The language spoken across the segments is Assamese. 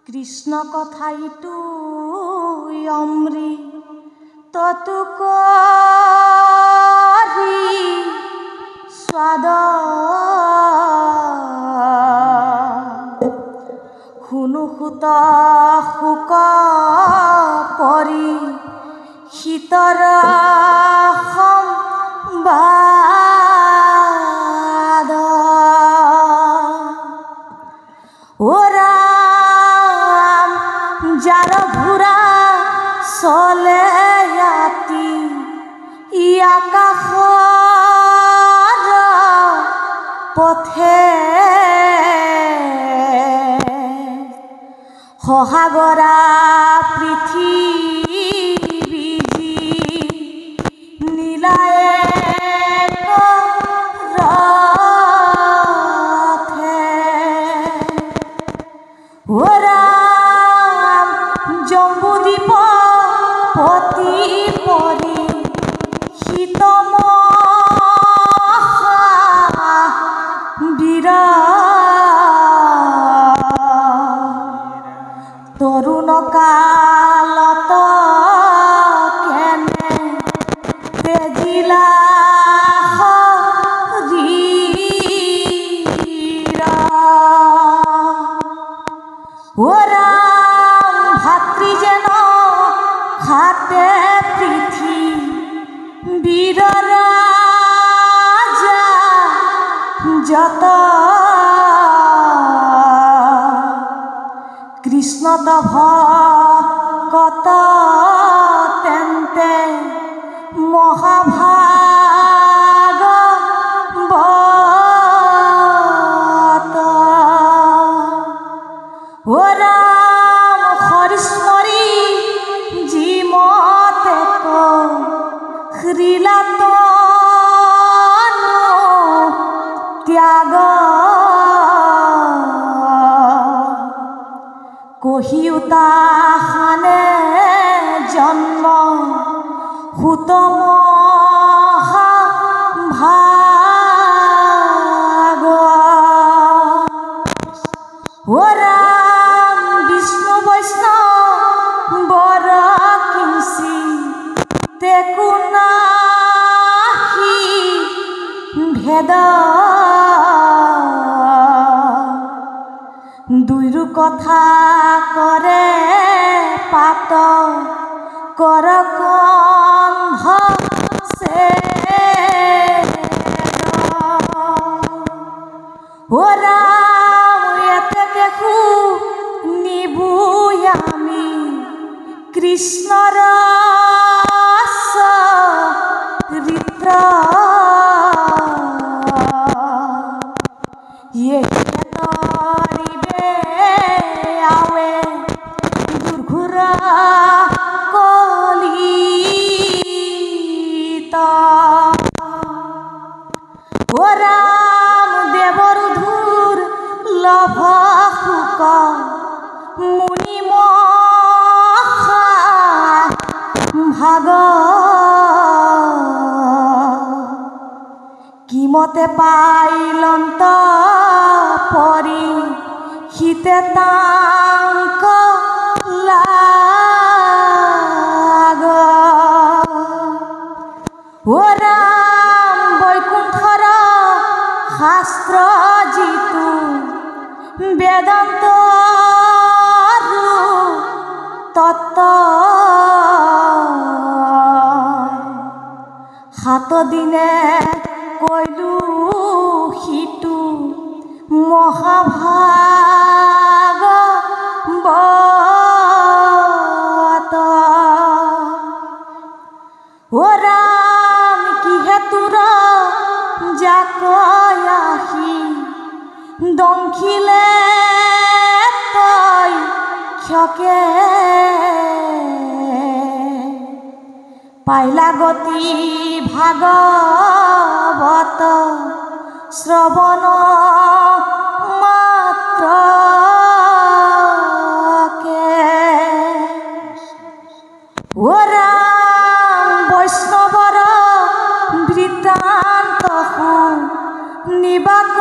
কৃষ্ণ কথাইটো অমৃত কৰি স্বাদ শুনো সুত শোক পৰি শীতৰ সম্বাদ ওৰাম যাৰ ঘোঁৰা চলে ৰাতি আকাশৰ পথে সহাগৰা পৃথিৱী নীলায়ে ৰথে ওৰাম জম্বুদ্বীপ পতি পৰি শীতম বীৰ তৰুণ কালত কেনে তেজিলা ওরাম ভাতৃ যেন হাতে পৃথিবীর রাজা যত কৃষ্ণ তভ কত তেন্তে মহাভাগবত ওরাম হরিস্মরি জিমতে হৃলাত ত্যাগ কহিউতাহানে জন্ম হুতম ভাগ ওরাম বিষ্ণু বৈষ্ণব বর কিংসি তেকুনাহি ভেদ দুইরু কথা করে পাত কর কন্ধ সে ওরাম এতে দেখু নিবুই আমি কৃষ্ণর চরিত্র তরিবে আওয়ে দুর্ঘুরা কলিত ওরাম দেবরুধুর লভ শুক মুনিম ভাগ কিমতে পাইলন্ত পরি হিতে তাঙ্ক লাগ ওরাম বৈকুণ্ঠর শাস্ত্র জিতু বেদান্ত তত্ত্ব হাত দিনে কইলু হিটু মহাভাগবত ওরাম কিহে তুর যাকয়াহি দংখিলে তই ক্ষকে পাইলা গতি ভাগবত শ্রবণ মাত্রকে ওরাম বৈষ্ণবর বৃত্তান্ত নিবাক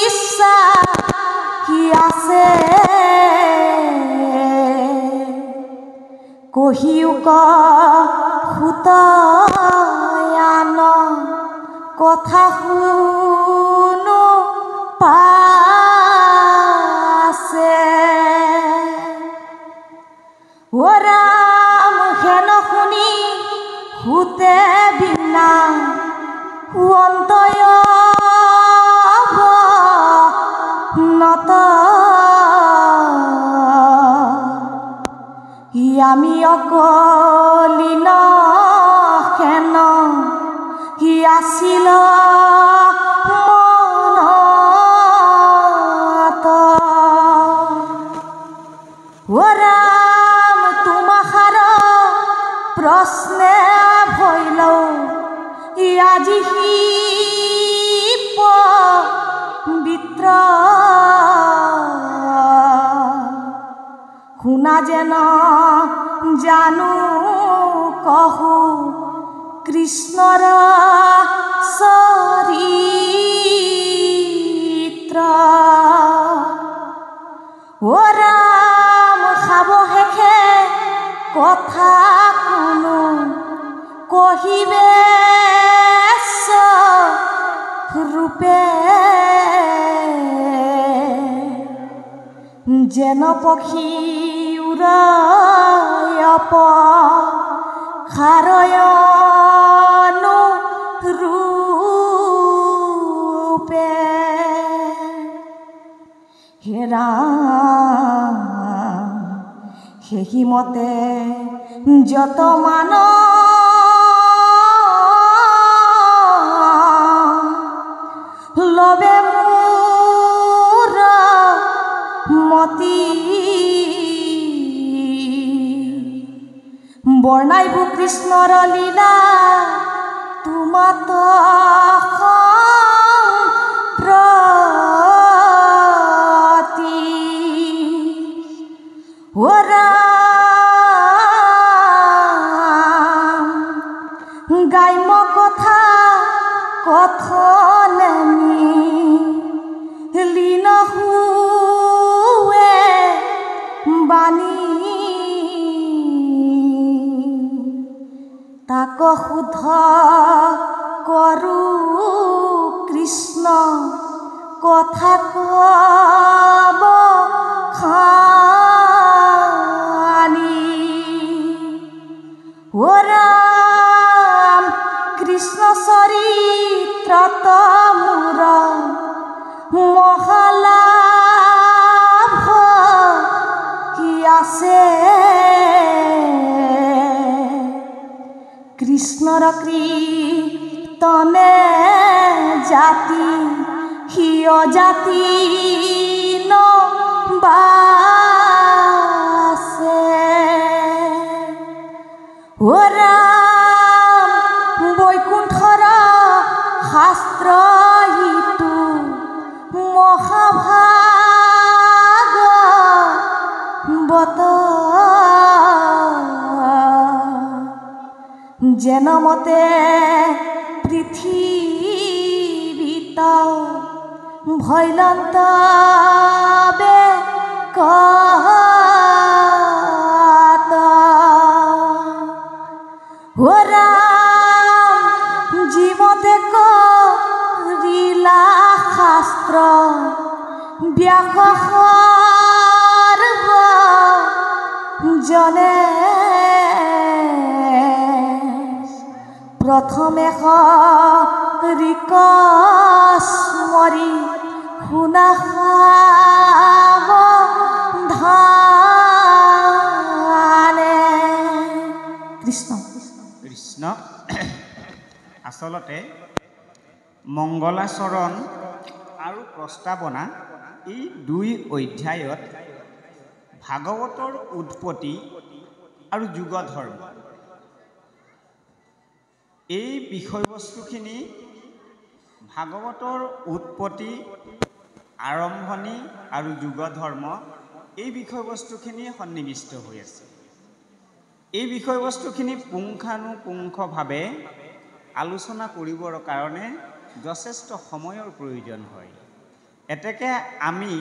ইচ্ছা আছে কহিউক সুতয়ান কথা শুনো পাছে ও ৰাম হেন শুনি সুতে বিনা অন্তয় নত আমি অকলিন হেন আছিল মনত ও ৰাম তোমাহাৰ প্ৰশ্নে ভৈল আজি পবিত্ৰ শুনা যেন জানো কহু কৃষ্ণৰ চৰিত্ৰ ও ৰাম খাব শেষে কথা কোনো কহিবে ৰূপে যেন পক্ষী উৰায়প খাৰয়নো ৰূপে হে ৰাম সেইমতে যত মান লবে মোৰ মতি বৰ্ণাইবু কৃষ্ণৰ লীলা তোমাত প্ৰতি ও ৰাম গাইম কথা কথনেমি লীন হুৱে বাণী তাক শুদ্ধ কৰো কৃষ্ণ কথা কব খানি ও ৰাম কৃষ্ণ চৰিত্ৰত মোৰ মহালাভ কি আছে কৃষ্ণৰ কীৰ্তনে জাতি হিয় জাতি ন বাছে ও ৰাম বৈকুণ্ঠৰ শাস্ত্ৰ হিতু মহাভাগৱত যেন মতে পৃথিৱীত ভৈলন্ত বেকত ও ৰাম জীৱতে কৰিলা শাস্ত্ৰ ব্যাস জনে প্ৰথমে ঋক স্মৰি শুনা সাৱধানে কৃষ্ণ কৃষ্ণ আচলতে মংগলাচৰণ আৰু প্ৰস্তাৱনা এই দুই অধ্যায়ত ভাগৱতৰ উৎপত্তি আৰু যুগ ধৰ্ম এই বিষয়বস্তুখিনি ভাগৱতৰ উৎপত্তি আৰম্ভণি আৰু যুগ ধৰ্ম এই বিষয়বস্তুখিনি সন্নিবিষ্ট হৈ আছে। এই বিষয়বস্তুখিনি পুংখানুপুংখভাৱে আলোচনা কৰিবৰ কাৰণে যথেষ্ট সময়ৰ প্ৰয়োজন হয়। এতেকে আমি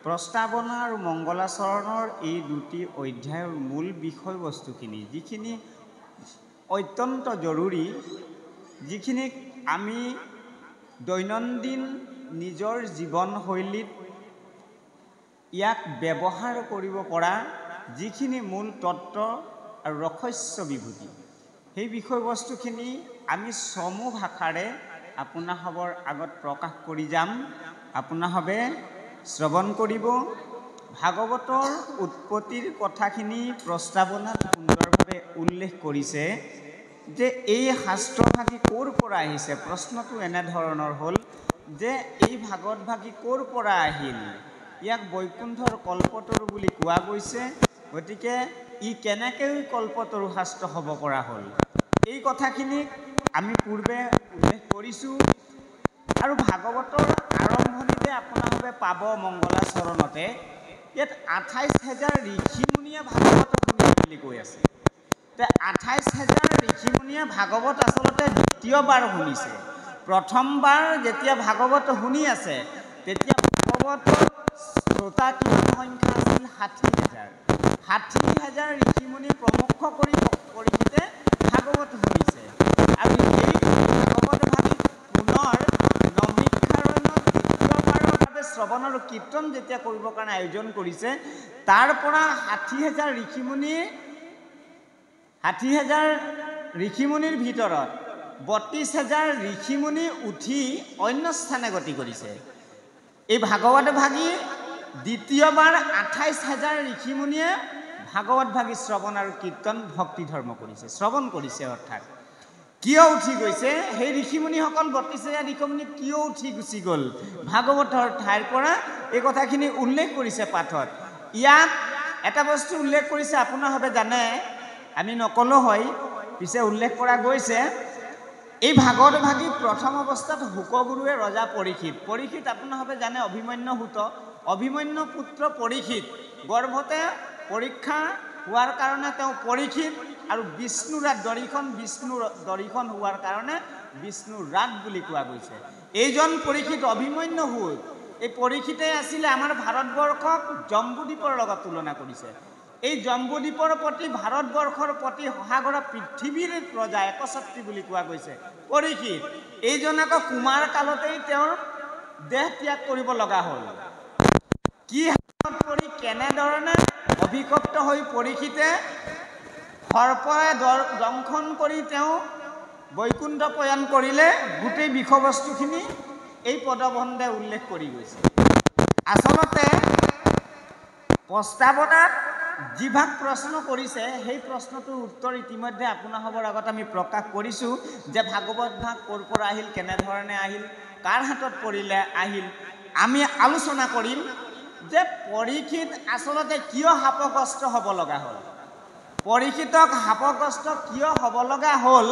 প্ৰস্তাৱনা আৰু মংগলাচৰণৰ এই দুটি অধ্যায়ৰ মূল বিষয়বস্তুখিনি, যিখিনি অত্যন্ত জৰুৰী, যিখিনিক আমি দৈনন্দিন নিজৰ জীৱনশৈলীত ইয়াক ব্যৱহাৰ কৰিব পৰা যিখিনি মূল তত্ত্ব আৰু ৰহস্য বিভূতি, সেই বিষয়বস্তুখিনি আমি চমু ভাষাৰে আপোনাসৱৰ আগত প্ৰকাশ কৰি যাম। আপোনাসৱে শ্ৰৱণ কৰিব। ভাগৱতৰ উৎপত্তিৰ কথাখিনি প্ৰস্তাৱনাত সুন্দৰভাৱে উল্লেখ কৰিছে যে এই শাস্ত্ৰভাগী ক'ৰ পৰা আহিছে। প্ৰশ্নটো এনেধৰণৰ হ'ল যে এই ভাগৱতভাগী ক'ৰ পৰা আহিল। ইয়াক বৈকুণ্ঠৰ কল্পতৰু বুলি কোৱা গৈছে, গতিকে ই কেনেকৈ কল্পতৰু শাস্ত্ৰ হ'ব পৰা হ'ল। এই কথাখিনিক আমি পূৰ্বে উল্লেখ কৰিছোঁ। আৰু ভাগৱতৰ আৰম্ভণিতে আপোনালোকে পাব মংগলাচৰণতে ইয়াত 28,000 ঋষিমুনিয়ে ভাগৱত শুনিলে বুলি কৈ আছে। তে 28,000 ঋষিমুনিয়ে ভাগৱত আচলতে দ্বিতীয়বাৰ শুনিছে। প্ৰথমবাৰ যেতিয়া ভাগৱত শুনি আছে তেতিয়া ভাগৱতৰ শ্ৰোতা কিমান সংখ্যা আছিল? 60,000। 60,000 ঋষিমুনি প্ৰমুখ কৰি পৰীক্ষিতে ভাগৱত শুনিছে। আৰু এই ভাগৱত ভাগী পুনৰ নমিক্ষাৰণ্যত দ্বিতীয়বাৰৰ বাবে শ্ৰৱণ আৰু কীৰ্তন যেতিয়া কৰিবৰ কাৰণে আয়োজন কৰিছে, তাৰ পৰা 60,000 ঋষিমুনিৰ ভিতৰত 32,000 ঋষিমুনি উঠি অন্য স্থানে গতি কৰিছে। এই ভাগৱত ভাগী দ্বিতীয়বাৰ 28,000 ঋষিমুনিয়ে ভাগৱত ভাগী শ্ৰৱণ আৰু কীৰ্তন ভক্তি ধৰ্ম কৰিছে, শ্ৰৱণ কৰিছে। অৰ্থাৎ কিয় উঠি গৈছে? সেই ঋষিমুনিসকল 32,000 ঋষিমুনি কিয় উঠি গুচি গ'ল ভাগৱতৰ ঠাইৰ পৰা, এই কথাখিনি উল্লেখ কৰিছে পাঠত। ইয়াত এটা বস্তু উল্লেখ কৰিছে, আপোনালোকে জানে, আমি নকলেও হয়, পিছে উল্লেখ কৰা গৈছে। এই ভাগৱত ভাগী প্ৰথম অৱস্থাত শুকগুৰুৱে ৰজা পৰীক্ষিত আপোনালোকে জানে অভিমন্যু সুত, অভিমন্যু পুত্ৰ পৰীক্ষিত গৰ্ভতে পৰীক্ষা হোৱাৰ কাৰণে তেওঁ পৰীক্ষিত আৰু বিষ্ণুৰাত দৰিখন হোৱাৰ কাৰণে বিষ্ণুৰাত বুলি কোৱা গৈছে। এইজন পৰীক্ষিত অভিমন্যু সুত, এই পৰীক্ষিতে আছিলে আমাৰ ভাৰতবৰ্ষক জম্বুদ্বীপৰ লগত তুলনা কৰিছে। এই জম্বুদ্বীপৰ প্ৰতি ভাৰতবৰ্ষৰ প্ৰতি সহাগৰা পৃথিৱীৰ ৰজা একছত্ৰী বুলি কোৱা গৈছে পৰীক্ষিত। এইজন আকৌ কুমাৰ কালতেই তেওঁৰ দেহ ত্যাগ কৰিব লগা হ'ল। কি হাতত পৰি কেনেধৰণে অভিশপ্ত হৈ পৰীক্ষিতে সৰ্পৰে দংশন কৰি তেওঁ বৈকুণ্ঠ প্ৰয়াণ কৰিলে, গোটেই বিষয়বস্তুখিনি এই পদবন্ধে উল্লেখ কৰি গৈছে। আচলতে প্ৰস্তাৱনাত যিভাগ প্ৰশ্ন কৰিছে সেই প্ৰশ্নটোৰ উত্তৰ ইতিমধ্যে আপোনালোকৰ আগত আমি প্ৰকাশ কৰিছোঁ যে ভাগৱত ভাগ ক'ৰ পৰা আহিল, কেনেধৰণে আহিল, কাৰ হাতত পৰিলে আহিল। আমি আলোচনা কৰিম যে পৰীক্ষিত আচলতে কিয় শাপগ্ৰস্ত হ'ব লগা হ'ল, পৰীক্ষিতক শাপগ্ৰস্ত কিয় হ'ব লগা হ'ল,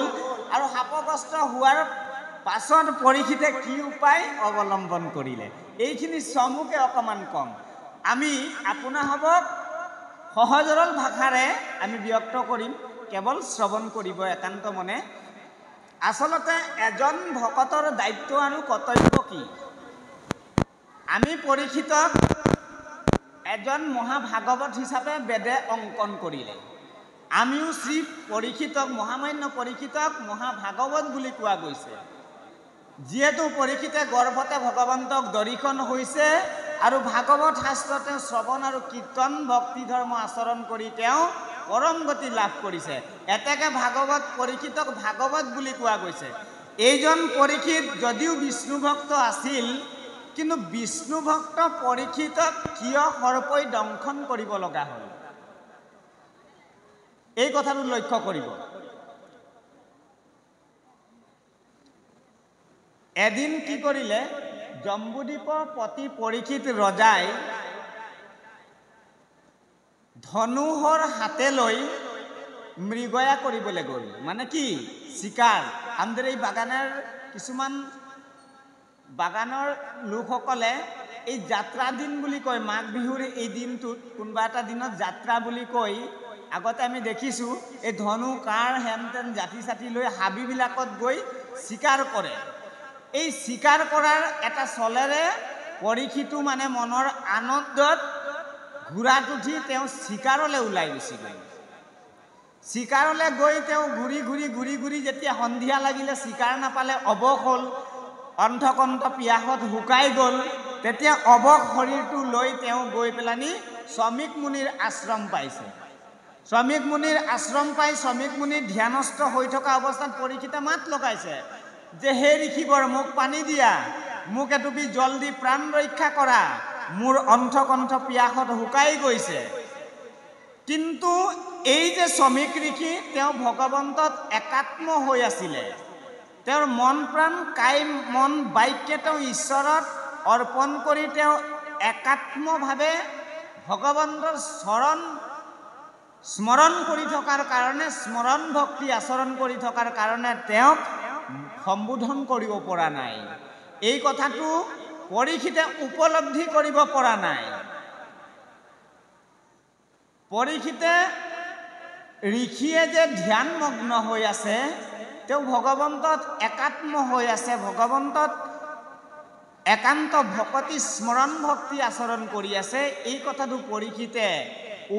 আৰু শাপগ্ৰস্ত হোৱাৰ পাছত পৰীক্ষিতে কি উপায় অৱলম্বন কৰিলে, এইখিনি চমুকে অকণমান কম। আমি আপোনালোকক সহজ সৰল ভাষাৰে আমি ব্যক্ত কৰিম, কেৱল শ্ৰৱণ কৰিব একান্ত মনে। আচলতে এজন ভকতৰ দায়িত্ব আৰু কৰ্তব্য কি? আমি পৰীক্ষিতক এজন মহাভাগৱত হিচাপে বেদে অংকন কৰিলে, আমিও শ্ৰী পৰীক্ষিতক, মহামান্য পৰীক্ষিতক মহাভাগৱত বুলি কোৱা গৈছে। যিহেতু পৰীক্ষিতে গৰ্ভতে ভগৱন্তক দৰ্শন হৈছে আৰু ভাগৱত শাস্ত্ৰ তেওঁ শ্ৰৱণ আৰু কীৰ্তন ভক্তি ধৰ্ম আচৰণ কৰি তেওঁ পৰম গতি লাভ কৰিছে। এতেকে ভাগৱত পৰীক্ষিতক ভাগৱত বুলি কোৱা গৈছে। এইজন পৰীক্ষিত যদিও বিষ্ণু ভক্ত আছিল, কিন্তু বিষ্ণু ভক্ত পৰীক্ষিতক কিয় সৰ্পই দংশন কৰিব লগা হ'ল, এই কথাটো লক্ষ্য কৰিব। এদিন কি কৰিলে, জম্বুদ্বীপৰ প্ৰতি পৰীক্ষিত ৰজাই ধনুহৰ হাতে লৈ মৃগয়া কৰিবলৈ গ'ল। মানে কি? চিকাৰ। আমাদেৰ এই কিছুমান বাগানৰ লোকসকলে এই যাত্ৰা দিন বুলি কয়, মাঘ বিহুৰ এই দিনটোত কোনোবা এটা দিনত যাত্ৰা বুলি কৈ আগতে আমি দেখিছোঁ এই ধনু কাঁড় হেন তেন জাতি ছাতি লৈ হাবিবিলাকত গৈ চিকাৰ কৰে। এই চিকাৰ কৰাৰ এটা চলেৰে পৰীক্ষিতো মানে মনৰ আনন্দত ঘোঁৰাত উঠি তেওঁ চিকাৰলৈ ওলাই গুচি গ'ল। চিকাৰলৈ গৈ তেওঁ ঘূৰি ঘূৰি যেতিয়া সন্ধিয়া লাগিলে চিকাৰ নাপালে, অৱস হ'ল, অণ্ঠকণ্ঠ পিয়াসত শুকাই গ'ল, তেতিয়া অৱস শৰীৰটো লৈ তেওঁ গৈ পেলানি শ্ৰমিক মুনিৰ আশ্ৰম পাইছে। শ্ৰমিক মুনিৰ আশ্ৰম পাই শ্ৰমিক মুনিৰ ধ্যানস্থ হৈ থকা অৱস্থাত পৰীক্ষিতে মাত লগাইছে যে হে ঋষিবৰ, মোক পানী দিয়া, মোক এটুপি জল দি প্ৰাণ ৰক্ষা কৰা, মোৰ অণ্ঠকণ্ঠ পিয়াসত শুকাই গৈছে। কিন্তু এই যে শ্ৰমিক ঋষি, তেওঁ ভগৱন্তত একাত্ম হৈ আছিলে। তেওঁৰ মন প্ৰাণ কায় মন বাক্যে তেওঁ ঈশ্বৰত অৰ্পণ কৰি তেওঁ একাত্মভাৱে ভগৱন্তৰ স্মৰণ কৰি থকাৰ কাৰণে, স্মৰণ ভক্তি আচৰণ কৰি থকাৰ কাৰণে তেওঁক সম্বোধন কৰিব পৰা নাই। এই কথাটো পৰীক্ষিতে উপলব্ধি কৰিব পৰা নাই। পৰীক্ষিতে ঋষিয়ে যে ধ্যানমগ্ন হৈ আছে, তেওঁ ভগৱন্তত একাত্ম হৈ আছে, ভগৱন্তত একান্ত ভকতি স্মৰণ ভক্তি আচৰণ কৰি আছে, এই কথাটো পৰীক্ষিতে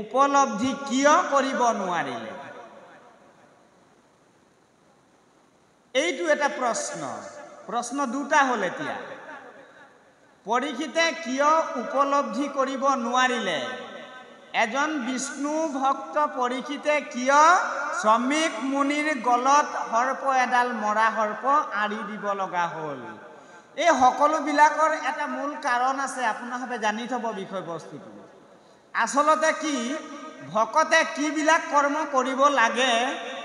উপলব্ধি কিয় কৰিব নোৱাৰিলে? এইটো এটা প্ৰশ্ন। প্ৰশ্ন দুটা হ'ল এতিয়া। পৰীক্ষিতে কিয় উপলব্ধি কৰিব নোৱাৰিলে? এজন বিষ্ণু ভক্ত পৰীক্ষিতে কিয় শ্ৰমিক মুনিৰ গলত সৰ্প এডাল মৰা সৰ্প আঁৰি দিব লগা হ'ল? এই সকলোবিলাকৰ এটা মূল কাৰণ আছে, আপোনালোকে জানি থব বিষয়বস্তুটো। আচলতে কি, ভকতে কিবিলাক কৰ্ম কৰিব লাগে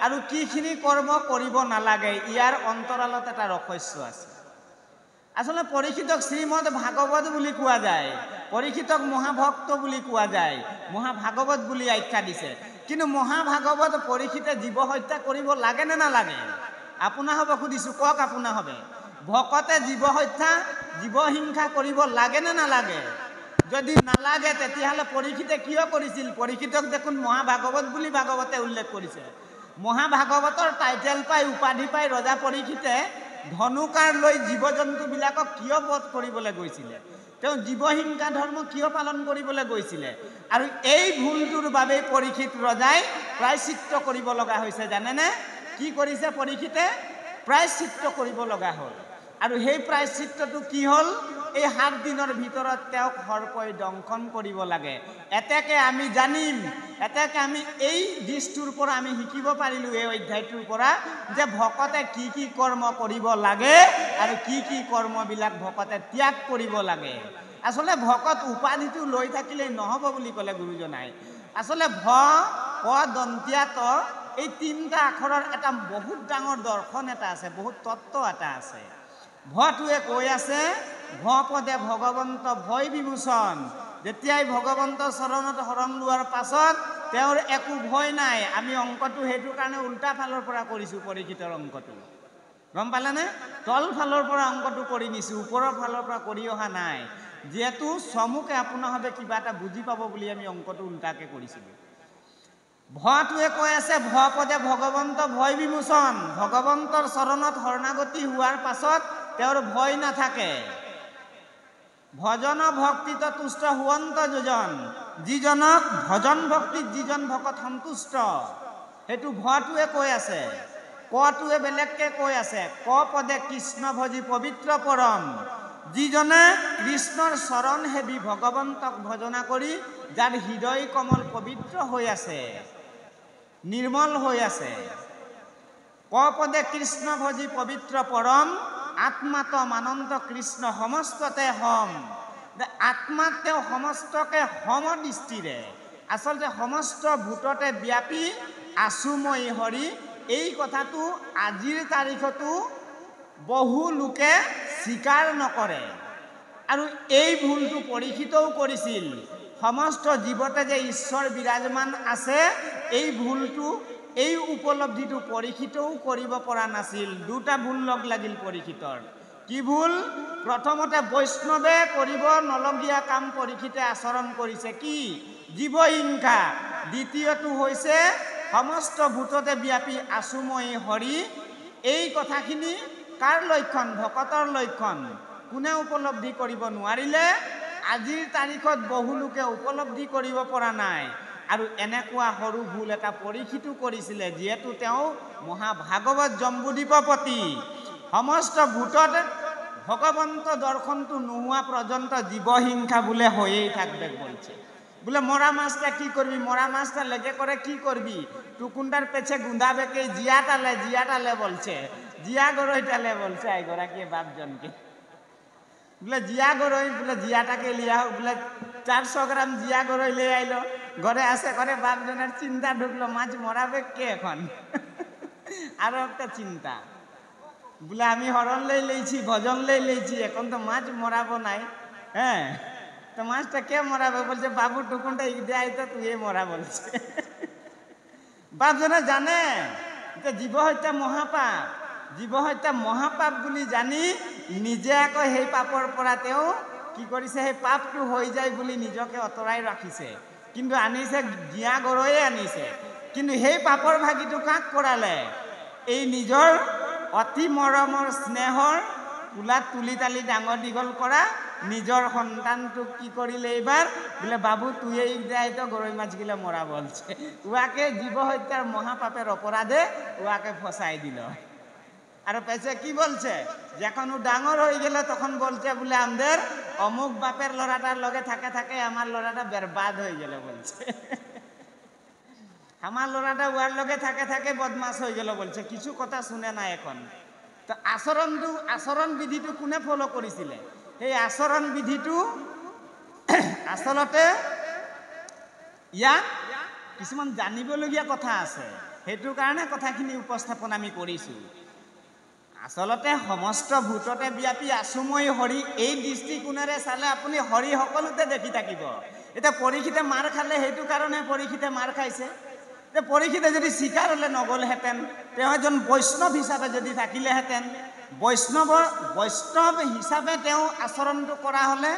আৰু কিখিনি কৰ্ম কৰিব নালাগে, ইয়াৰ অন্তৰালত এটা ৰহস্য আছে। আচলতে পৰীক্ষিতক শ্ৰীমদ ভাগৱত বুলি কোৱা যায়, পৰীক্ষিতক মহাভক্ত বুলি কোৱা যায়, মহাভাগৱত বুলি আখ্যা দিছে। কিন্তু মহাভাগৱত পৰীক্ষিতে জীৱ হত্যা কৰিব লাগে নে নালাগে? আপোনাসবক সুধিছোঁ, কওক আপোনাসবে, ভকতে জীৱ হত্যা জীৱ হিংসা কৰিব লাগে নে নালাগে? যদি নালাগে তেতিয়াহ'লে পৰীক্ষিতে কিয় কৰিছিল? পৰীক্ষিতক দেখোন মহাভাগৱত বুলি ভাগৱতে উল্লেখ কৰিছে। মহাভাগৱতৰ টাইটেল পাই, উপাধি পাই ৰজা পৰীক্ষিতে ধনুকাৰ লৈ জীৱ জন্তুবিলাকক কিয় বধ কৰিবলৈ গৈছিলে? তেওঁ জীৱ হিংসা ধৰ্ম কিয় পালন কৰিবলৈ গৈছিলে? আৰু এই ভুলটোৰ বাবেই পৰীক্ষিত ৰজাই প্ৰায়শ্চিত্ত কৰিব লগা হৈছে। জানেনে কি কৰিছে পৰীক্ষিতে? প্ৰায়শ্চিত্ত কৰিব লগা হ'ল। আৰু সেই প্ৰায়শ্চিত্তটো কি হ'ল? এই 7 দিনৰ ভিতৰত তেওঁক সৰ্পই দংশন কৰিব লাগে। এতেকে আমি জানিম, এতেকে আমি এই দিশটোৰ পৰা আমি শিকিব পাৰিলোঁ এই অধ্যায়টোৰ পৰা, যে ভকতে কি কি কৰ্ম কৰিব লাগে আৰু কি কি কৰ্মবিলাক ভকতে ত্যাগ কৰিব লাগে। আচলতে ভকত উপাধিটো লৈ থাকিলেই নহ'ব বুলি ক'লে গুৰুজনাই। আচলতে ভ ক দন্তীয়া ত, এই 3টা আখৰৰ এটা বহুত ডাঙৰ দৰ্শন এটা আছে, বহুত তত্ত্ব এটা আছে। ভটোৱে কৈ আছে, ভ পদে ভগৱন্ত ভয় বিমোচন। যেতিয়াই ভগৱন্তৰ চৰণত শৰণ লোৱাৰ পাছত তেওঁৰ একো ভয় নাই। আমি অংকটো সেইটো কাৰণে উল্টা ফালৰ পৰা কৰিছোঁ, পৰীক্ষিতৰ অংকটো, গম পালেনে? তল ফালৰ পৰা অংকটো কৰি নিছোঁ, ওপৰৰ ফালৰ পৰা কৰি অহা নাই। যিহেতু চমুকে আপোনাহঁতে কিবা এটা বুজি পাব বুলি আমি অংকটো উল্টাকৈ কৰিছিলোঁ। ভটোৱে কৈ আছে, ভ পদে ভগৱন্ত ভয় বিমোচন। ভগৱন্তৰ চৰণত শৰণাগতি হোৱাৰ পাছত তেওঁৰ ভয় নাথাকে। ভজন ভক্তিত তুষ্ট হুৱন্ত যোজন, যিজনক ভজন ভক্তিত যিজন ভকত সন্তুষ্ট, সেইটো ভটোৱে কৈ আছে। কটোৱে বেলেগকে কৈ আছে, ক পদে কৃষ্ণ ভজি পবিত্ৰ পৰম। যিজনে কৃষ্ণৰ চৰণ সেবি ভগৱন্তক ভজনা কৰি যাৰ হৃদয় কমল পবিত্ৰ হৈ আছে, নিৰ্মল হৈ আছে। ক পদে কৃষ্ণ ভজি পবিত্ৰ পৰম, আত্মাত মানন্ত কৃষ্ণ সমস্ততে হম। আত্মাত তেওঁ সমস্তকে সম দৃষ্টিৰে, আচলতে সমস্ত ভূততে ব্যাপী আছুময়ী হৰি। এই কথাটো আজিৰ তাৰিখতো বহু লোকে স্বীকাৰ নকৰে। আৰু এই ভুলটো পৰীক্ষিতও কৰিছিল। সমস্ত জীৱতে যে ঈশ্বৰ বিৰাজমান আছে, এই ভুলটো, এই উপলব্ধিটো পৰীক্ষিতও কৰিব পৰা নাছিল। 2টা ভুল লগ লাগিল পৰীক্ষিতৰ। কি ভুল? প্ৰথমতে বৈষ্ণৱে কৰিব নলগীয়া কাম পৰীক্ষিতে আচৰণ কৰিছে, কি? জীৱ হিংসা। দ্বিতীয়টো হৈছে সমস্ত ভূততে ব্যাপী আছুময়ী হৰি। এই কথাখিনি কাৰ লক্ষণ? ভকতৰ লক্ষণ। কোনে উপলব্ধি কৰিব নোৱাৰিলে আজিৰ তাৰিখত বহু লোকে উপলব্ধি কৰিব পৰা নাই আৰু এনেকুৱা সৰু ভুল এটা পৰীক্ষিত কৰিছিলে যিহেতু তেওঁ মহাভাগৱত জম্বুদ্বীপপতি সমস্ত ভূতত ভগৱন্ত দৰ্শনটো নোহোৱা পৰ্যন্ত জীবহিংসা বোলে হয়েই থাকবে বলছে বলে মরা মাছটা কি করবি মরা মাছটা লেগে করে কি করবি টুকুন্ডার পেছে গুঁদাবেকে জিয়াটালে বলছে জিয়া গরইটালে বলছে এগরাকি বাপজনকে বলে জিয়া গরই বলে জিয়াটাকে লিয়া হোক বলে 400 গ্রাম জিয়া গরই লিয়ে আইলো ঘরে আসে করে বাপজনের চিন্তা ঢুকলো মাছ মরাবে কে এখন আরো একটা চিন্তা বলে আমি হরণ লেইছি ভজন লেইছি এখন তো মাছ মরাবো নাই হ্যাঁ তো মাছটা কে মরাবে বলছে বাবু টুকুনটা দেয় তো তুই মরা বলছে বাপজনে জানে যে জীব হত্যা মহাপাপ বুলি জানি নিজে আকৌ সেই পাপৰ পৰা তেওঁ কি কৰিছে সেই পাপটো হৈ যায় বুলি নিজকে অতৰাই ৰাখিছে কিন্তু আনিছে জিয়া গৰয়ে আনিছে কিন্তু সেই পাপৰ ভাগিটো কাক কৰালে এই নিজৰ অতি মৰমৰ স্নেহৰ কুলাত তুলি তালি ডাঙৰ দীঘল কৰা নিজৰ সন্তানটোক কি কৰিলে এইবাৰ বলে বাবু তুই এই দেয় তো গৰৈ মাছগিলা মরা বলছে উহাকে জীব হত্যার মহাপাপের অপরাধে উহাকে ফসাই দিল আর পেছে কি বলছে যখন ও ডাঙর হয়ে গেল তখন বলছে বলে আমাদের অমুক বাপের লড়াটার লগে থাকে থাকে আমার লড়াটা বরবাদ হয়ে গেল বলছে আমার লড়াটা উহার লগে থাকে থাকে বদমাস হয়ে গেল বলছে কিছু কথা শুনে না এখন তো আচরণ বিধিটো কোনে ফলো কৰিছিলে সেই আচৰণ বিধিটো আচলতে ইয়াত কিছুমান জানিবলগীয়া কথা আছে সেইটো কাৰণে কথাখিনি উপস্থাপন আমি কৰিছোঁ আচলতে সমস্ত ভূততে ব্যাপী আছুময় হৰি এই দৃষ্টিকোণেৰে চালে আপুনি হৰি সকলোতে দেখি থাকিব এটা পৰীক্ষিতে মাৰ খালে সেইটো কাৰণে পৰীক্ষিতে মাৰ খাইছে যে পৰীক্ষিতে যদি শিকাৰলৈ নগ'লহেঁতেন তেওঁ এজন বৈষ্ণৱ হিচাপে যদি থাকিলেহেঁতেন বৈষ্ণৱ হিচাপে তেওঁ আচৰণটো কৰা হ'লে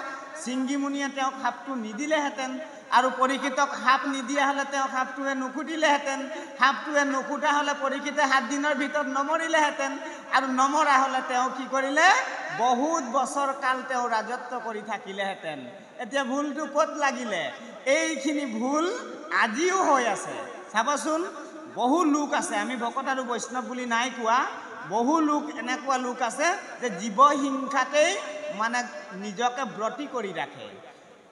সিংগীমুনিয়ে তেওঁক সাপটো নিদিলেহেঁতেন আৰু পৰীক্ষিতক সাপ নিদিয়া হ'লে তেওঁ সাপটোৱে নুকুটিলেহেঁতেন সাপটোৱে নুকুটা হ'লে পৰীক্ষিতে 7 দিনৰ ভিতৰত নমৰিলেহেঁতেন আৰু নমৰা হ'লে তেওঁ কি কৰিলে বহুত বছৰ কাল তেওঁ ৰাজত্ব কৰি থাকিলেহেঁতেন এতিয়া ভুলটো ক'ত লাগিলে এইখিনি ভুল আজিও হৈ আছে চাবচোন বহু লোক আছে আমি ভকত আৰু বৈষ্ণৱ বুলি নাই কোৱা বহু লোক এনেকুৱা লোক আছে যে জীবহিংসাতেই মানে নিজকে ব্ৰতী কৰি ৰাখে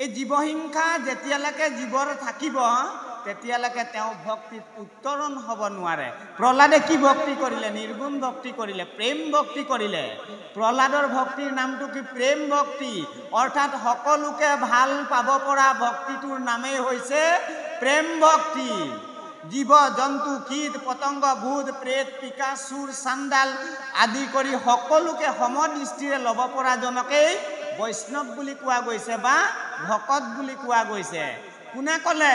এই জীবহিংসা যেতিয়ালৈকে জীৱৰ থাকিব তেতিয়ালৈকে তেওঁ ভক্তিত উত্তৰণ হ'ব নোৱাৰে প্ৰহ্লাদে কি ভক্তি কৰিলে নিৰ্গুণ ভক্তি কৰিলে প্ৰেম ভক্তি কৰিলে প্ৰহ্লাদৰ ভক্তিৰ নামটো কি প্ৰেম ভক্তি অৰ্থাৎ সকলোকে ভাল পাব পৰা ভক্তিটোৰ নামেই হৈছে প্ৰেম ভক্তি জীৱ জন্তু কীট পতংগ ভূত প্ৰেত পিকাচুৰ চাণ্ডাল আদি কৰি সকলোকে সমদৃষ্টিৰে ল'ব পৰা জনকেই বৈষ্ণৱ বুলি কোৱা গৈছে বা ভকত বুলি কোৱা গৈছে কোনে ক'লে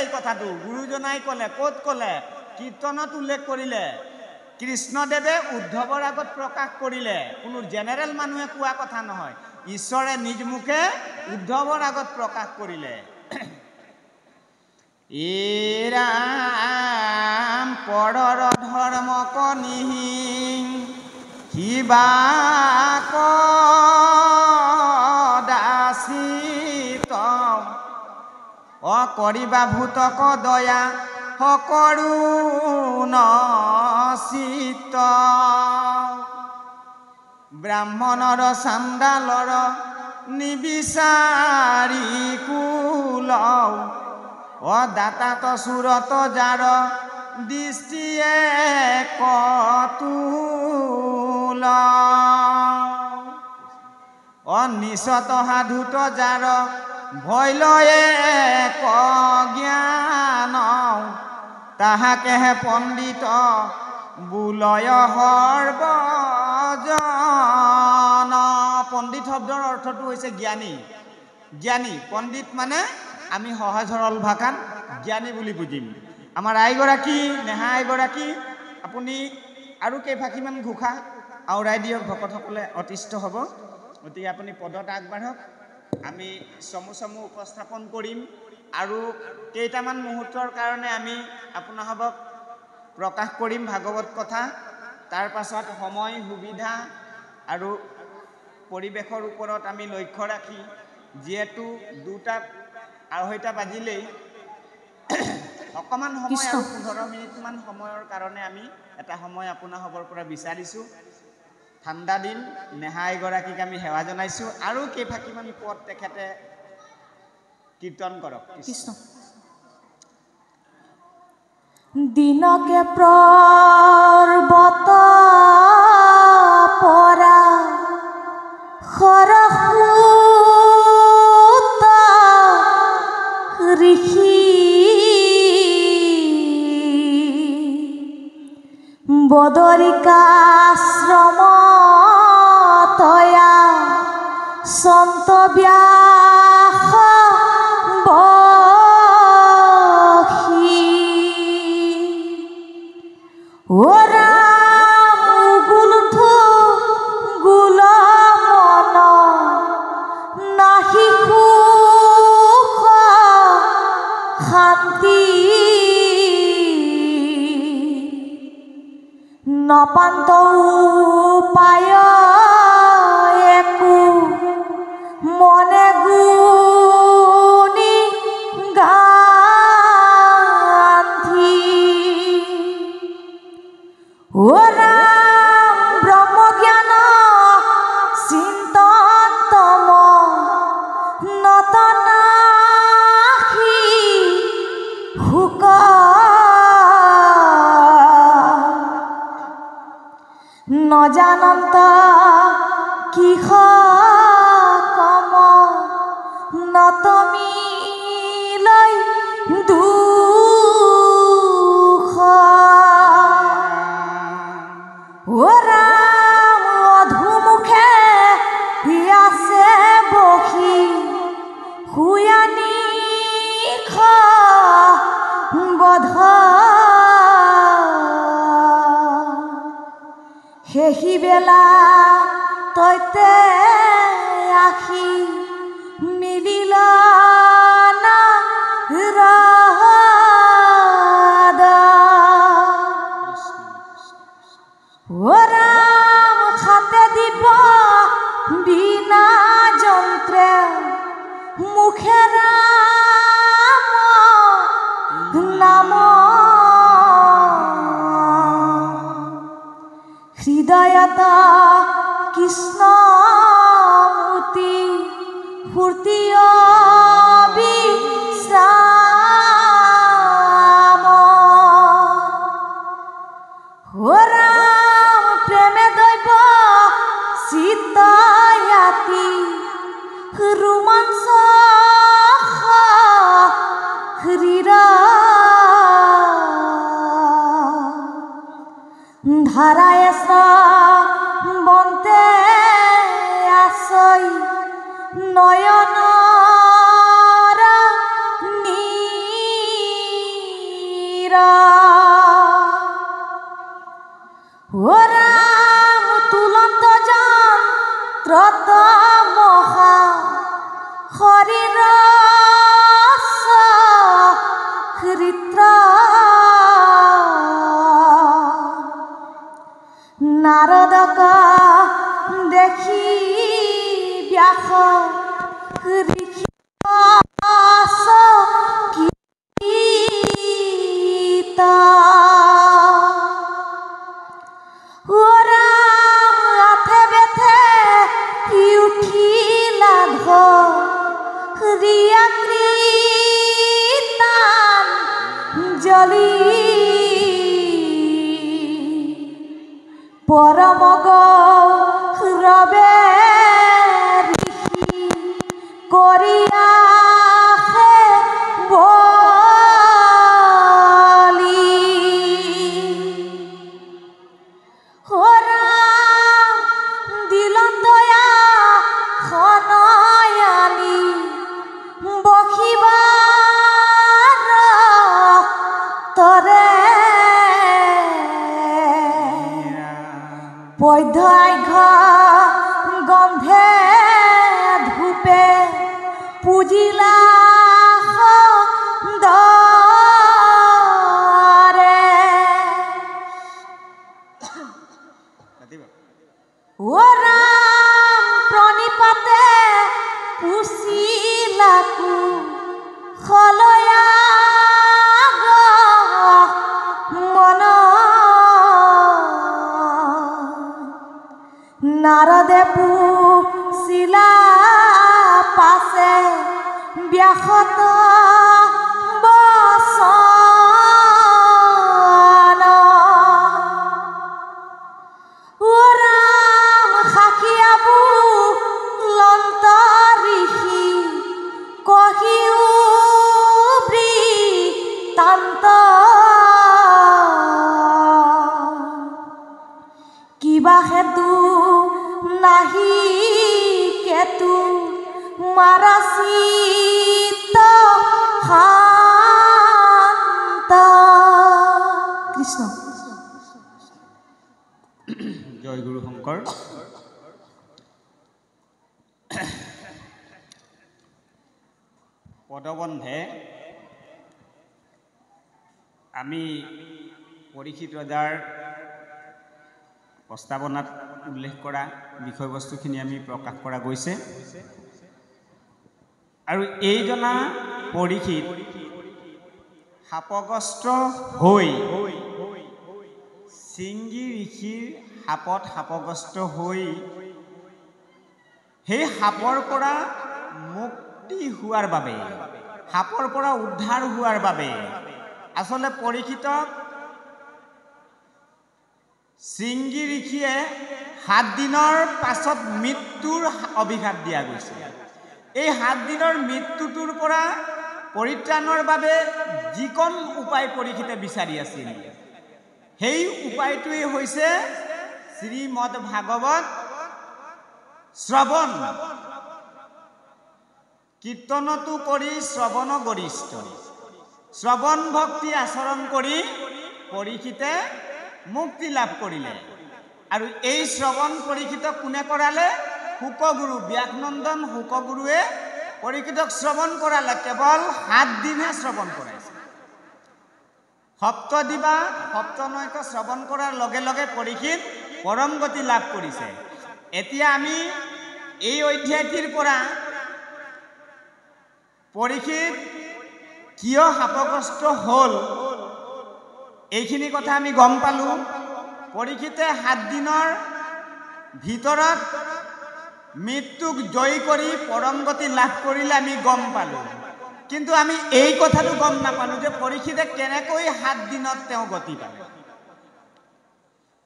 এই কথাটো গুৰুজনাই ক'লে ক'ত ক'লে কীৰ্তনত উল্লেখ কৰিলে কৃষ্ণদেৱে উদ্ধৱৰ আগত প্ৰকাশ কৰিলে কোনো জেনেৰেল মানুহে কোৱা কথা নহয় ঈশ্বৰে নিজ মুখে উদ্ধৱৰ আগত প্ৰকাশ কৰিলে এৰাম পৰৰ ধৰ্ম কনিহি কিবা কদাচিত অকৰিবা ভূতক দয়া সকৰুণ চিত ব্ৰাহ্মণৰ চাণ্ডালৰ নিবিচাৰি কুল দাতাত সুৰত যাৰ দৃষ্টিয়ে কতুল নিশত সাধুত যাৰ ভৈলয়ে জ্ঞান তাহাকেহে পণ্ডিত বুলয় সৰ্বজন পণ্ডিত শব্দৰ অৰ্থটো হৈছে জ্ঞানী জ্ঞানী পণ্ডিত মানে আমি সহজ সৰল ভাষাত জ্ঞানী বুলি বুজিম আমাৰ আইগৰাকী নেহা আইগৰাকী আপুনি আৰু কেইফাঁকিমান ঘোষা আওৰাই দিয়ক ভকতসকলে অতিষ্ঠ হ'ব গতিকে আপুনি পদত আগবাঢ়ক আমি চমু উপস্থাপন কৰিম আৰু কেইটামান মুহূৰ্তৰ কাৰণে আমি আপোনাসবক প্ৰকাশ কৰিম ভাগৱত কথা তাৰ পাছত সময় সুবিধা আৰু পৰিৱেশৰ ওপৰত আমি লক্ষ্য ৰাখি যিহেতু 2:30 বাজিলেই অকণমান সময় আৰু 15 মিনিটমান সময়ৰ কাৰণে আমি এটা সময় আপোনাৰ সবৰ পৰা বিচাৰিছোঁ। ঠাণ্ডা দিন নেহা এগৰাকীক আমি সেৱা জনাইছোঁ আৰু কেইফাঁকিমান পদ তেখেতে কীৰ্তন কৰক। কৃষ্ণ দিনকে পৰ্বত পৰা সৰসূত ঋষি বদৰিকাশ্ৰম তয়া সন্ত ব্যাস বসি ও ৰাম গুলুঠু গুল মন নাহি সুখ শান্তি নপান্ত উপায় একো মনে গুণি গান্ধী ও রাম ব্রহ্মজ্ঞান চিন্তন্তম নতনাহি হুক নজানন্ত কিহ কম নতমিলৈ দুখ ও ৰাম অধুমুখে আছে বহি হুয়ানি বধ সেহি বেলা তৈতে আখি মিলিল না রাধা ও রাম খাতে দিব বিনা যন্ত্রে মুখে রাম নাম হৃদয়ত কৃষ্ণ মূর্তি ফূর্তি বিশ্রাম ও রাম প্রেমে দৈব চিত্তয়াতি রোমাঞ্চ হৃরা ধারায় বন্তে আসই নয়ন নীরা ও রাম তুলন্ত যন্ত্রত মহা হরির হৃত্র নারদক দেখি ব্যাস ঋষি ও রাম আথে বেথে উঠিলা রিয়া কৃতাঞ্জলি পরম গৌরবে ঋষি করিয়া বলি ও রাম দিলন দয়া খনয়ানি বহিবার তরে বৈধ গন্ধে ধূপে পুজিলা দরে ও রাম নাৰদে পুছিলা পাছে ব্যাসত বচন ও ৰাম সাখিয়াবু লন্ত ঋষি কহিও বৃত্তান্ত কিবা হেতু নাহি কেতু মাৰাচিত শান্ত কৃষ্ণ। জয় গুৰু শংকৰ। পদবন্ধে আমি পৰীক্ষিত ৰজাৰ প্ৰস্তাৱনাত উল্লেখ কৰা বিষয়বস্তুখিনি আমি প্ৰকাশ কৰা গৈছে আৰু এইজনা পৰীক্ষিত শাপগ্ৰস্ত হৈ শৃংগী ঋষিৰ শাপত শাপগ্ৰস্ত হৈ সেই শাপৰ পৰা মুক্তি হোৱাৰ বাবে, শাপৰ পৰা উদ্ধাৰ হোৱাৰ বাবে আচলতে পৰীক্ষিতক শৃংগী ঋষিয়ে 7 দিনৰ পাছত মৃত্যুৰ অভিশাপ দিয়া গৈছে। এই 7 দিনৰ মৃত্যুটোৰ পৰা পৰিত্ৰাণৰ বাবে যিকোন উপায় পৰীক্ষিতে বিচাৰি আছিল। সেই উপায়টোৱেই হৈছে শ্ৰীমদ ভাগৱত শ্ৰৱণ। কীৰ্তনটো কৰি শ্ৰৱণ গৰিষ্ঠ, শ্ৰৱণ ভক্তি আচৰণ কৰি পৰীক্ষিতে মুক্তি লাভ কৰিলে। আৰু এই শ্ৰৱণ পৰীক্ষিতক কোনে কৰালে? শুকগুৰু, ব্যাসনন্দন শুকগুৰুৱে পৰীক্ষিতক শ্ৰৱণ কৰালে। কেৱল 7 দিনহে শ্ৰৱণ কৰাইছে। সপ্তদিবা সপ্তনয়ক শ্ৰৱণ কৰাৰ লগে লগে পৰীক্ষিত পৰম গতি লাভ কৰিছে। এতিয়া আমি এই অধ্যায়টিৰ পৰা পৰীক্ষিত কিয় শাপগ্ৰস্ত হ'ল এইখিনি কথা আমি গম পালোঁ। পৰীক্ষিতে 7 দিনৰ ভিতৰত মৃত্যুক জয় কৰি পৰম গতি লাভ কৰিলে আমি গম পালোঁ। কিন্তু আমি এই কথাটো গম নাপালোঁ যে পৰীক্ষিতে কেনেকৈ 7 দিনত তেওঁ গতি পালে,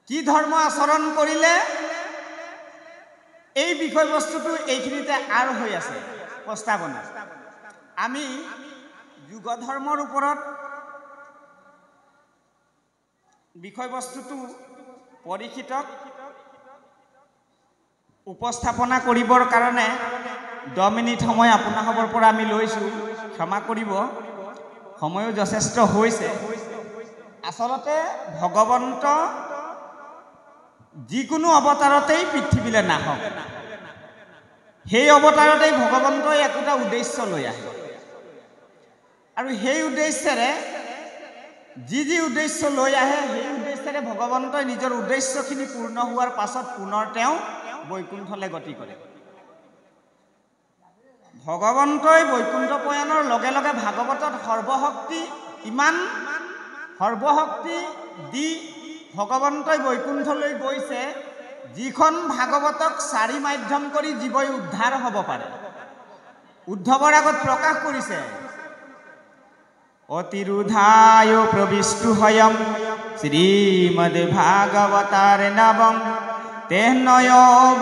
কি ধৰ্ম আচৰণ কৰিলে। এই বিষয়বস্তুটো এইখিনিতে আৰ হৈ আছে প্ৰস্তাৱনা। আমি যুগ ধৰ্মৰ ওপৰত বিষয়বস্তুটো পৰীক্ষিতক উপস্থাপনা কৰিবৰ কাৰণে 10 মিনিট সময় আপোনাসৱৰ পৰা আমি লৈছোঁ, ক্ষমা কৰিব, সময়ো যথেষ্ট হৈছে। আচলতে ভগৱন্ত যিকোনো অৱতাৰতেই পৃথিৱীলৈ নাহক, সেই অৱতাৰতেই ভগৱন্তই একোটা উদ্দেশ্য লৈ আহে আৰু সেই উদ্দেশ্যেৰে যি উদ্দেশ্য লৈ আহে সেই উদ্দেশ্যেৰে ভগৱন্তই নিজৰ উদ্দেশ্যখিনি পূৰ্ণ হোৱাৰ পাছত পুনৰ তেওঁ বৈকুণ্ঠলৈ গতি কৰে। ভগৱন্তই বৈকুণ্ঠ পয়নৰ লগে লগে ভাগৱতত সৰ্বশক্তি, ইমান সৰ্বশক্তি দি ভগৱন্তই বৈকুণ্ঠলৈ গৈছে, যিখন ভাগৱতক 4 মাধ্যম কৰি জীৱই উদ্ধাৰ হ'ব পাৰে। উদ্ধৱৰ আগত প্ৰকাশ কৰিছে, অতিৰুধায় প্ৰবিষ্টু হয়ম শ্ৰীমদ ভাগৱতাৰ নৱম তেনয়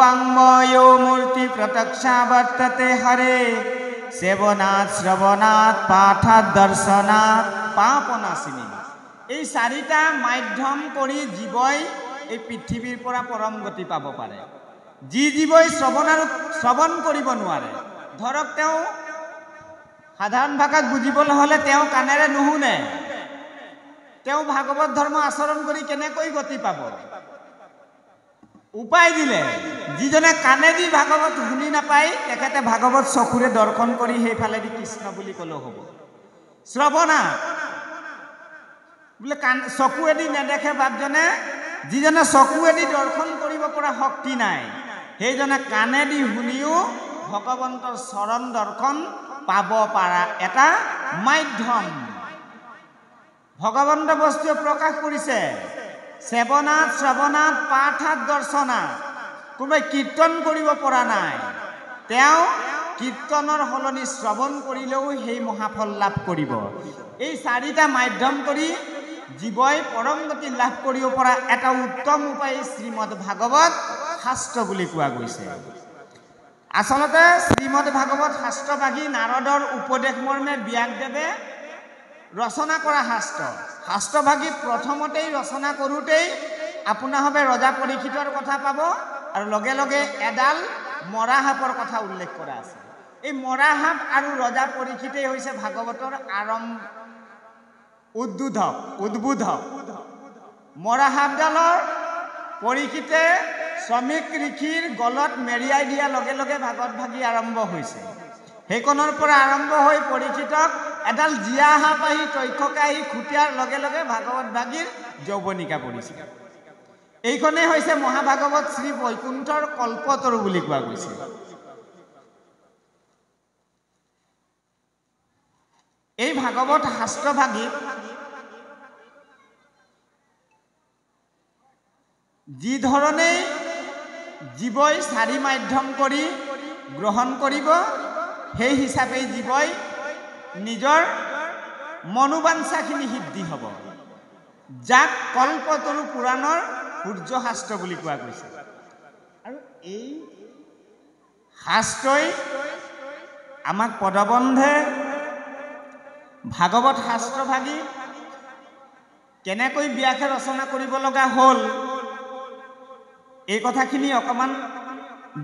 বাংময় মূৰ্তি প্ৰত্যক্ষা বৰ্ততে হৰে সেৱনাথ শ্ৰৱণাথ পাঠাত দৰ্শনাথ পাপনাশিনী। এই 4টা মাধ্যম কৰি জীৱই এই পৃথিৱীৰ পৰা পৰম গতি পাব পাৰে। যি জীৱই শ্ৰৱণ কৰিব নোৱাৰে, ধৰক তেওঁ সাধাৰণ ভাষাত বুজিবলৈ হ'লে তেওঁ কাণেৰে নুশুনে, তেওঁ ভাগৱত ধৰ্ম আচৰণ কৰি কেনেকৈ গতি পাব? উপায় দিলে। যিজনে কাণেদি ভাগৱত শুনি নাপায় তেখেতে ভাগৱত চকুৰে দৰ্শন কৰি সেইফালেদি কৃষ্ণ বুলি ক'লেও হ'ব। শ্ৰৱণা বোলে চকুৱেদি নেদেখে বাপজনে, যিজনে চকুৱেদি দৰ্শন কৰিব পৰা শক্তি নাই সেইজনে কাণেদি শুনিও ভগৱন্তৰ চৰণ দৰ্শন পাব পৰা এটা মাধ্যম ভগৱন্ত বস্তুৱে প্ৰকাশ কৰিছে। সেৱনাথ শ্ৰৱণাথ পাঠাত দৰ্শনাথ। কোনোবাই কীৰ্তন কৰিব পৰা নাই, তেওঁ কীৰ্তনৰ সলনি শ্ৰৱণ কৰিলেও সেই মহাফল লাভ কৰিব। এই চাৰিটা মাধ্যম কৰি জীৱই পৰম গতি লাভ কৰিব পৰা এটা উত্তম উপায় শ্ৰীমদ ভাগৱত শাস্ত্ৰ বুলি কোৱা গৈছে। আচলতে শ্ৰীমদ ভাগৱত শাস্ত্ৰভাগী নাৰদৰ উপদেশ মৰ্মে ব্যাসদেৱে ৰচনা কৰা শাস্ত্ৰ। শাস্ত্ৰভাগী প্ৰথমতেই ৰচনা কৰোঁতেই আপোনাৰভাৱে ৰজা পৰীক্ষিতৰ কথা পাব আৰু লগে লগে এডাল মৰা সাপৰ কথা উল্লেখ কৰা আছে। এই মৰা সাপ আৰু ৰজা পৰীক্ষিতেই হৈছে ভাগৱতৰ উদ্বোধক। মৰা সাপডালৰ পৰীক্ষিতে শ্ৰমিক ঋষিৰ গলত মেৰিয়াই দিয়াৰ লগে লগে ভাগৱত ভাগী আৰম্ভ হৈছে। সেইকণৰ পৰা আৰম্ভ হৈ পৰীক্ষিতক এডাল জীয়া সাপ আহি তক্ষকে আহি খুটিয়াৰ লগে লগে ভাগৱত ভাগীৰ যৌৱনিকা পৰিছিল। এইখনেই হৈছে মহাভাগৱত শ্ৰী বৈকুণ্ঠৰ কল্পতৰু বুলি কোৱা গৈছে। এই ভাগৱত শাস্ত্ৰভাগীত যি ধৰণে জীৱই চাৰি মাধ্যম কৰি গ্ৰহণ কৰিব, সেই হিচাপেই জীৱই নিজৰ মনোবাঞ্ছাখিনি সিদ্ধি হ'ব, যাক কল্পতৰু পুৰাণৰ সূৰ্য শাস্ত্ৰ বুলি কোৱা গৈছে। আৰু এই শাস্ত্ৰই আমাক পদবন্ধে ভাগৱত শাস্ত্ৰভাগী কেনেকৈ ব্যাসে ৰচনা কৰিব লগা হ'ল, এই কথাখিনি অকণমান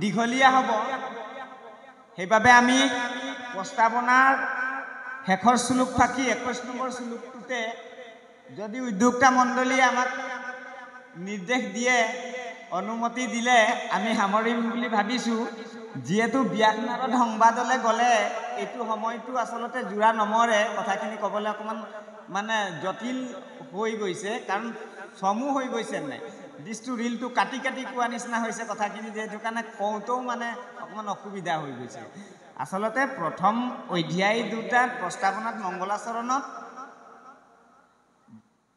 দীঘলীয়া হ'ব। সেইবাবে আমি প্ৰস্তাৱনাৰ শেষৰ শ্লোক ফাঁকি 21 নম্বৰ শ্লোকটোতে যদি উদ্যোক্তা মণ্ডলীয়ে আমাক নিৰ্দেশ দিয়ে, অনুমতি দিলে আমি সামৰিম বুলি ভাবিছোঁ। যিহেতু ব্যাস নাৰদ সংবাদলৈ গ'লে এইটো সময়টো আচলতে জোৰা নমৰে, কথাখিনি ক'বলৈ অকণমান মানে জটিল হৈ গৈছে, কাৰণ চমু হৈ গৈছে নাই, দিছটো ৰিলটো কাটি কাটি কোৱা নিচিনা হৈছে কথাখিনি, যিহেতু কাৰণে কওঁতেও মানে অকণমান অসুবিধা হৈ গৈছে। আচলতে প্ৰথম অধ্যায় দুটাত প্ৰস্তাৱনাত মংগলাচৰণত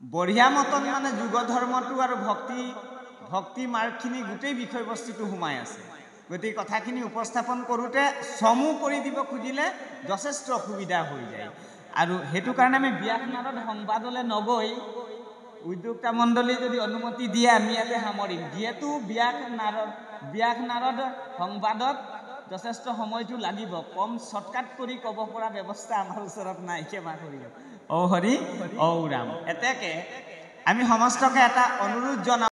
বঢ়িয়া মতন মানে যুগ ধৰ্মটো আৰু ভক্তি মাৰ্গখিনি গোটেই বিষয়বস্তুটো সোমাই আছে। গতিকে কথাখিনি উপস্থাপন কৰোঁতে চমু কৰি দিব খুজিলে যথেষ্ট অসুবিধা হৈ যায়। আৰু সেইটো কাৰণে আমি ব্যাস নাৰদ সংবাদলৈ নগৈ উদ্যোক্তা মণ্ডলী যদি অনুমতি দিয়ে আমি ইয়াতে সামৰিম। যিহেতু ব্যাস নাৰদ সংবাদত যথেষ্ট সময়টো লাগিব, কম শ্বৰ্টকাট কৰি ক'ব পৰা ব্যৱস্থা আমাৰ ওচৰত নাই। ক্ষমা কৰিব। ঔ হৰি ঔ ৰাম। এতেকে আমি সমস্তকে এটা অনুৰোধ জনাওঁ।